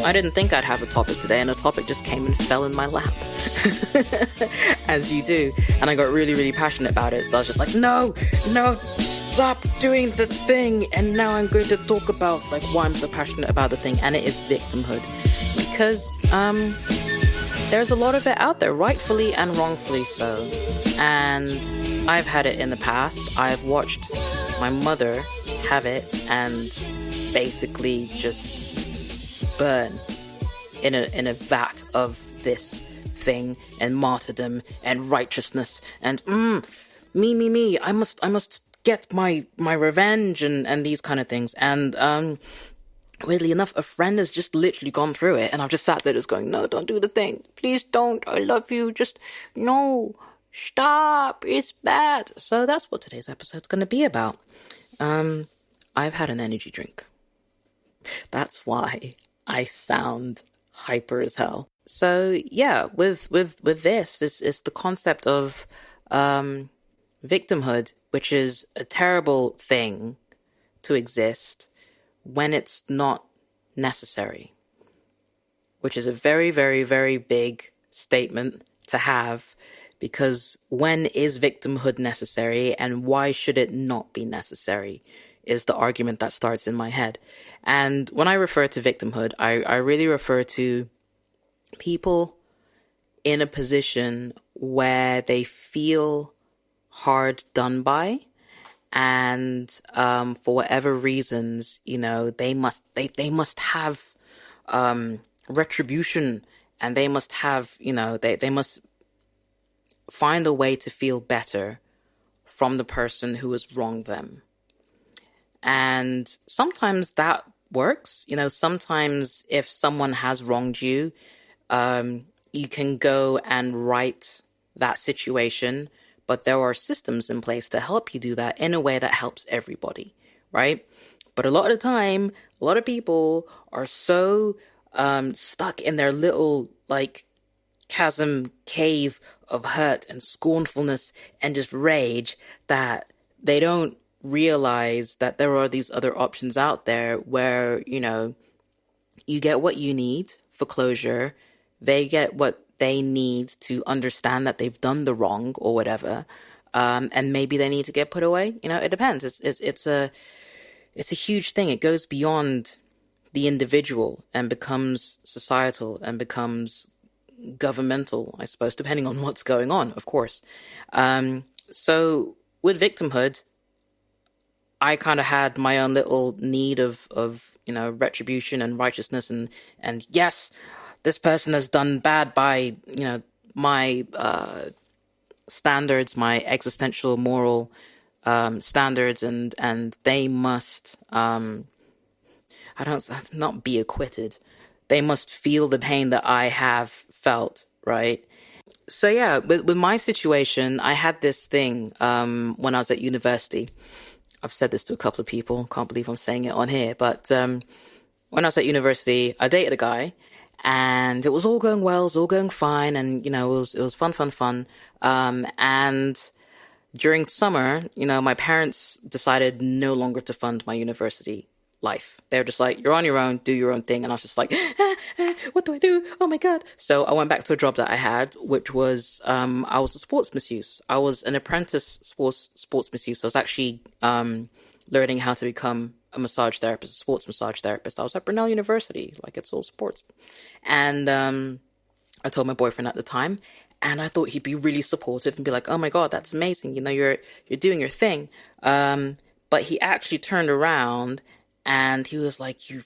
I didn't think I'd have a topic today, and a topic just came and fell in my lap. As you do. And I got really, really passionate about it. So I was just like, no, stop doing the thing. And now I'm going to talk about like why I'm so passionate about the thing. And it is victimhood. Because there's a lot of it out there, rightfully and wrongfully so. And I've had it in the past. I've watched my mother have it and basically just burn in a vat of this thing and martyrdom and righteousness and me. I must get my revenge and these kind of things. And weirdly enough, a friend has just literally gone through it, and I've just sat there just going, no, don't do the thing. Please don't. I love you. Just no. Stop. It's bad. So that's what today's episode's going to be about. I've had an energy drink. That's why I sound hyper as hell. So yeah, with this is the concept of victimhood, which is a terrible thing to exist when it's not necessary, which is a very, very, very big statement to have, because when is victimhood necessary and why should it not be necessary is the argument that starts in my head. And when I refer to victimhood, I really refer to people in a position where they feel hard done by, and for whatever reasons, they must have retribution, and they must have, they must find a way to feel better from the person who has wronged them. And sometimes that works. Sometimes if someone has wronged you, you can go and right that situation, but there are systems in place to help you do that in a way that helps everybody, right? But a lot of the time, a lot of people are so stuck in their little chasm cave of hurt and scornfulness and just rage that they don't realize that there are these other options out there where, you get what you need for closure. They get what they need to understand that they've done the wrong or whatever. And maybe they need to get put away. It depends. It's a huge thing. It goes beyond the individual and becomes societal and becomes governmental, I suppose, depending on what's going on, of course. So with victimhood, I kind of had my own little need of retribution and righteousness and yes, this person has done bad by, my standards, my existential moral standards, and they must not be acquitted. They must feel the pain that I have felt, right? So yeah, with my situation, I had this thing when I was at university. I've said this to a couple of people. Can't believe I'm saying it on here. But when I was at university, I dated a guy, and it was all going well. It was all going fine, and it was fun. And during summer, my parents decided no longer to fund my university life. They're just like, you're on your own, do your own thing. And I was just like, what do I do? Oh my God. So I went back to a job that I had, which was, I was a sports masseuse. I was an apprentice sports masseuse. I was actually learning how to become a massage therapist, a sports massage therapist. I was at Brunel University, it's all sports. And I told my boyfriend at the time, and I thought he'd be really supportive and be like, oh my God, that's amazing. You're doing your thing. But he actually turned around and he was like, you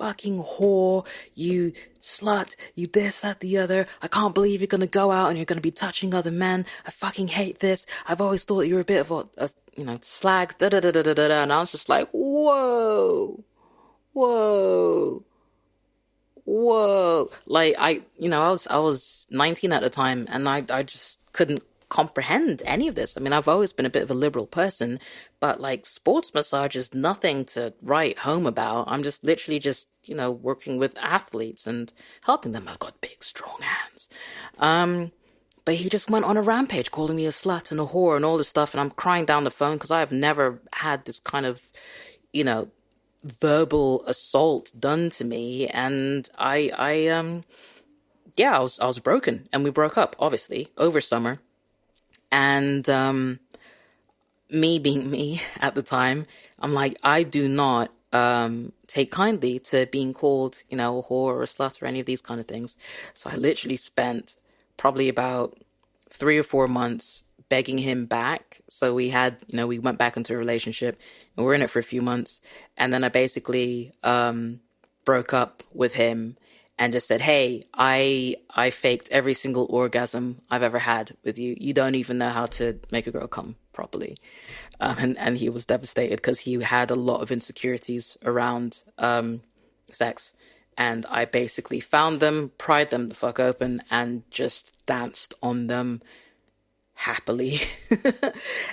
fucking whore, you slut, you this, that, the other. I can't believe you're going to go out and you're going to be touching other men. I fucking hate this. I've always thought you were a bit of a slag, da-da-da-da-da-da. And I was just like, whoa. I was 19 at the time, and I just couldn't comprehend any of this. I mean, I've always been a bit of a liberal person, but sports massage is nothing to write home about. I'm just literally working with athletes and helping them. I've got big, strong hands. But he just went on a rampage, calling me a slut and a whore and all this stuff. And I'm crying down the phone because I have never had this kind of, verbal assault done to me, and I was broken, and we broke up, obviously, over summer. And me being me at the time, I'm like, I do not take kindly to being called, a whore or a slut or any of these kind of things. So I literally spent probably about 3 or 4 months begging him back. So we had, we went back into a relationship, and we were in it for a few months. And then I basically broke up with him and just said, hey, I faked every single orgasm I've ever had with you. You don't even know how to make a girl come properly. And he was devastated because he had a lot of insecurities around sex. And I basically found them, pried them the fuck open, and just danced on them happily.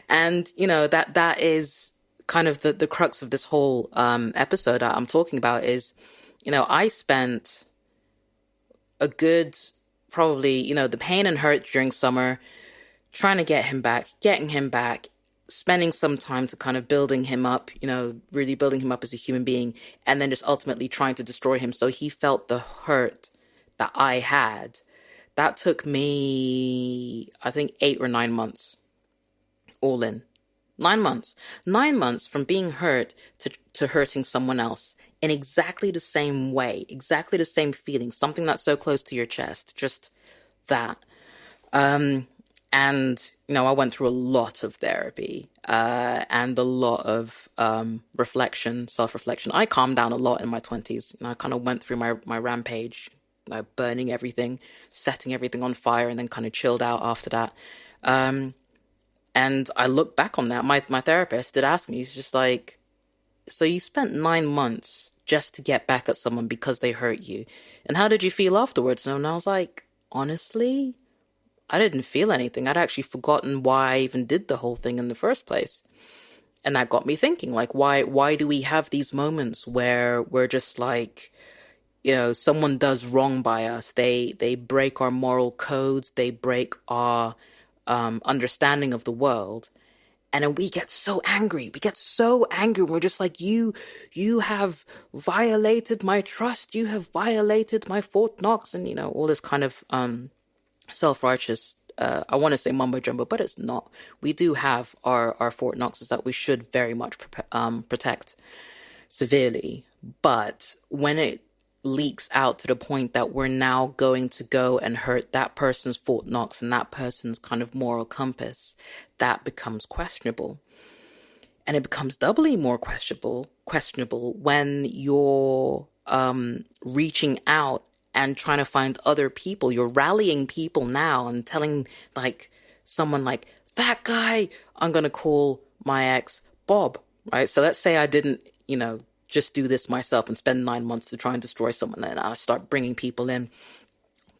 And, that is kind of the crux of this whole episode that I'm talking about is, I spent a good, probably, the pain and hurt during summer, trying to getting him back, spending some time to kind of building him up, really building him up as a human being, and then just ultimately trying to destroy him so he felt the hurt that I had. That took me, I think, 8 or 9 months, all in. 9 months. 9 months from being hurt to hurting someone else in exactly the same way, exactly the same feeling, something that's so close to your chest, just that. And, I went through a lot of therapy and a lot of reflection, self-reflection. I calmed down a lot in my 20s. I kind of went through my rampage, burning everything, setting everything on fire, and then kind of chilled out after that. And I look back on that. My therapist did ask me, he's just like, so you spent 9 months just to get back at someone because they hurt you. And how did you feel afterwards? And I was like, honestly, I didn't feel anything. I'd actually forgotten why I even did the whole thing in the first place. And that got me thinking, like, why do we have these moments where we're just like, someone does wrong by us. They break our moral codes. They break our understanding of the world. And then we get so angry. We're just like, you have violated my trust. You have violated my Fort Knox. And, all this kind of self-righteous, I want to say mumbo jumbo, but it's not. We do have our Fort Knoxes that we should very much protect severely. But when it leaks out to the point that we're now going to go and hurt that person's Fort Knox and that person's kind of moral compass, that becomes questionable. And it becomes doubly more questionable when you're reaching out and trying to find other people. You're rallying people now and telling like someone like, that guy, I'm going to call my ex Bob, right? So let's say I didn't, just do this myself and spend 9 months to try and destroy someone. And I start bringing people in.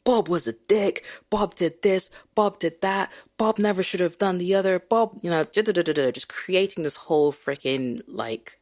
Bob was a dick. Bob did this. Bob did that. Bob never should have done the other. Bob, just creating this whole freaking like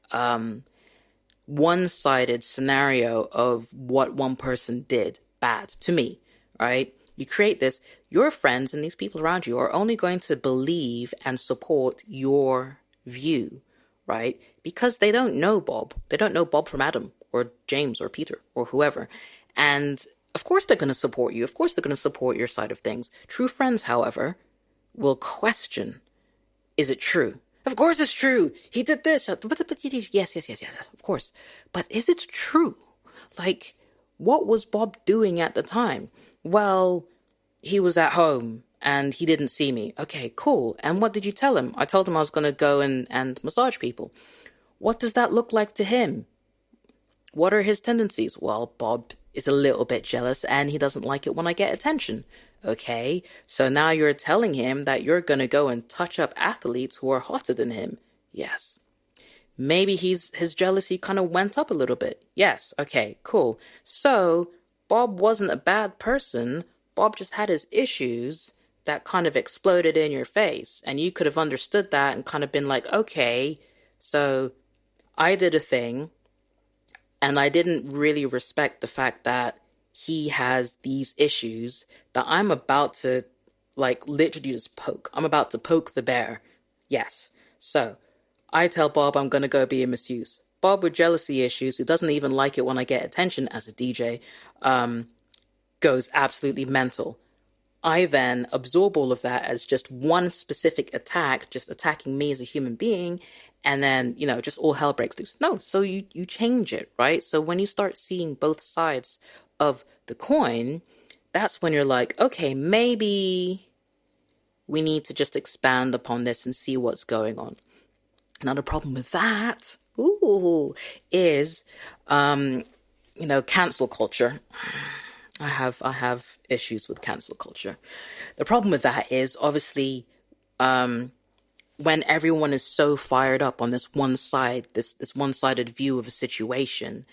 one-sided scenario of what one person did bad to me, right? You create this. Your friends and these people around you are only going to believe and support your view, right? Because they don't know Bob. They don't know Bob from Adam or James or Peter or whoever. And of course they're going to support you. Of course they're going to support your side of things. True friends, however, will question, is it true? Of course it's true. He did this. Yes, of course. But is it true? Like, what was Bob doing at the time? Well, he was at home and he didn't see me. Okay, cool. And what did you tell him? I told him I was going to go and massage people. What does that look like to him? What are his tendencies? Well, Bob is a little bit jealous and he doesn't like it when I get attention. Okay, so now you're telling him that you're going to go and touch up athletes who are hotter than him. Yes. Maybe his jealousy kind of went up a little bit. Yes, okay, cool. So Bob wasn't a bad person. Bob just had his issues that kind of exploded in your face. And you could have understood that and kind of been like, okay, so I did a thing and I didn't really respect the fact that he has these issues that I'm about to, like, literally just poke. I'm about to poke the bear. Yes. So I tell Bob I'm going to go be a masseuse. Bob with jealousy issues, who doesn't even like it when I get attention as a DJ, goes absolutely mental. I then absorb all of that as just one specific attack, just attacking me as a human being, and then, just all hell breaks loose. No, so you change it, right? So when you start seeing both sides of the coin, that's when you're like, okay, maybe we need to just expand upon this and see what's going on. Another problem with that, is, cancel culture. I have issues with cancel culture. The problem with that is obviously when everyone is so fired up on this one side, this one-sided view of a situation,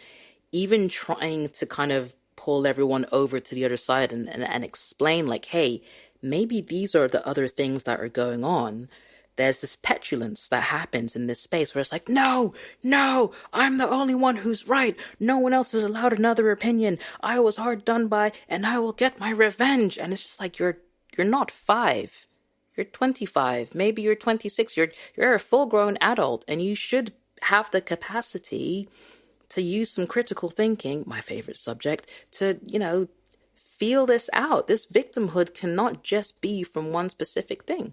even trying to kind of pull everyone over to the other side and explain like, hey, maybe these are the other things that are going on. There's this petulance that happens in this space where it's like, no, I'm the only one who's right. No one else is allowed another opinion. I was hard done by and I will get my revenge. And it's just like, you're not 5. You're 25. Maybe you're 26. You're a full-grown adult and you should have the capacity to use some critical thinking, my favorite subject, to, feel this out. This victimhood cannot just be from one specific thing.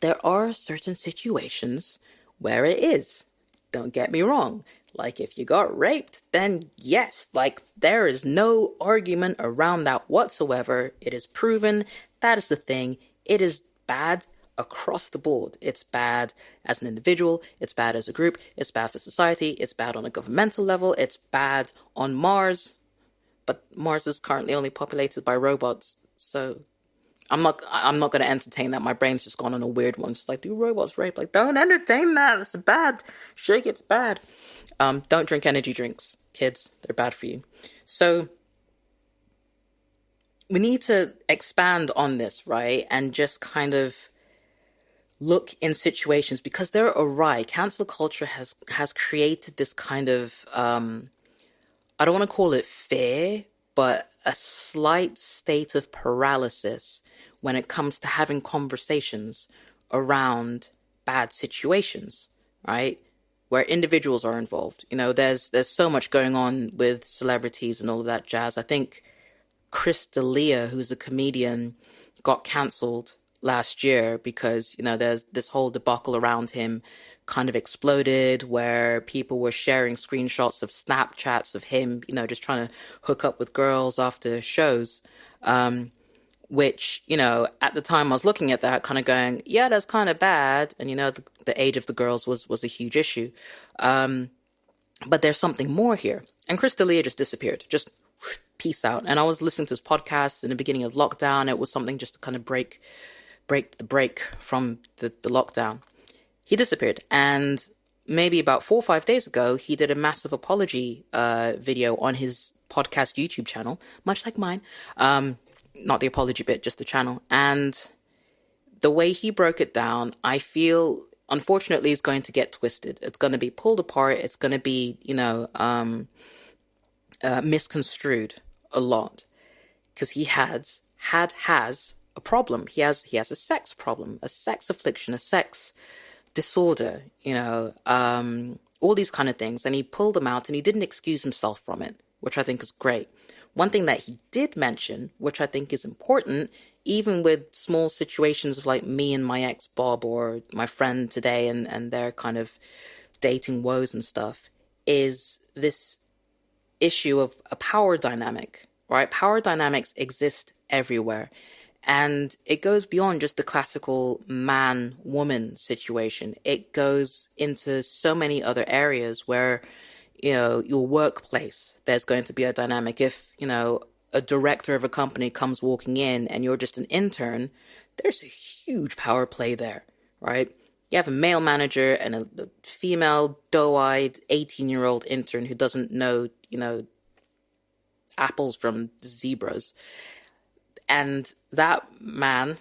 There are certain situations where it is. Don't get me wrong. Like if you got raped, then yes, like there is no argument around that whatsoever. It is proven. That is the thing. It is bad across the board. It's bad as an individual. It's bad as a group. It's bad for society. It's bad on a governmental level. It's bad on Mars. But Mars is currently only populated by robots. So I'm not going to entertain that. My brain's just gone on a weird one. It's like, do robots rape? Like, don't entertain that. It's bad. Shake, it's bad. Don't drink energy drinks, kids. They're bad for you. So we need to expand on this, right? And just kind of look in situations because they're awry. Cancel culture has created this kind of, I don't want to call it fear, but a slight state of paralysis when it comes to having conversations around bad situations, right? Where individuals are involved. There's so much going on with celebrities and all of that jazz. I think Chris D'Elia, who's a comedian, got cancelled last year because, there's this whole debacle around him kind of exploded where people were sharing screenshots of Snapchats of him, just trying to hook up with girls after shows, which, at the time I was looking at that kind of going, yeah, that's kind of bad. And, the age of the girls was a huge issue. But there's something more here. And Chris D'Elia just disappeared, just peace out. And I was listening to his podcast in the beginning of lockdown. It was something just to kind of break the break from the lockdown. He disappeared, and maybe about 4 or 5 days ago, he did a massive apology video on his podcast YouTube channel, much like mine. Not the apology bit, just the channel. And the way he broke it down, I feel, unfortunately, is going to get twisted. It's going to be pulled apart. It's going to be, misconstrued a lot. Because he has a problem. He has a sex problem, a sex affliction, a sex disorder, all these kind of things. And he pulled them out and he didn't excuse himself from it, which I think is great. One thing that he did mention, which I think is important, even with small situations of like me and my ex Bob or my friend today and their kind of dating woes and stuff, is this issue of a power dynamic, right? Power dynamics exist everywhere. And it goes beyond just the classical man-woman situation. It goes into so many other areas where, your workplace, there's going to be a dynamic. If, a director of a company comes walking in and you're just an intern, there's a huge power play there, right? You have a male manager and a female, doe-eyed, 18-year-old intern who doesn't know, apples from zebras. And that man,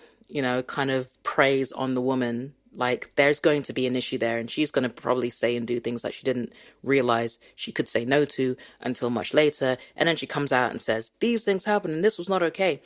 kind of preys on the woman, like there's going to be an issue there. And she's going to probably say and do things that she didn't realize she could say no to until much later. And then she comes out and says, these things happen and this was not okay.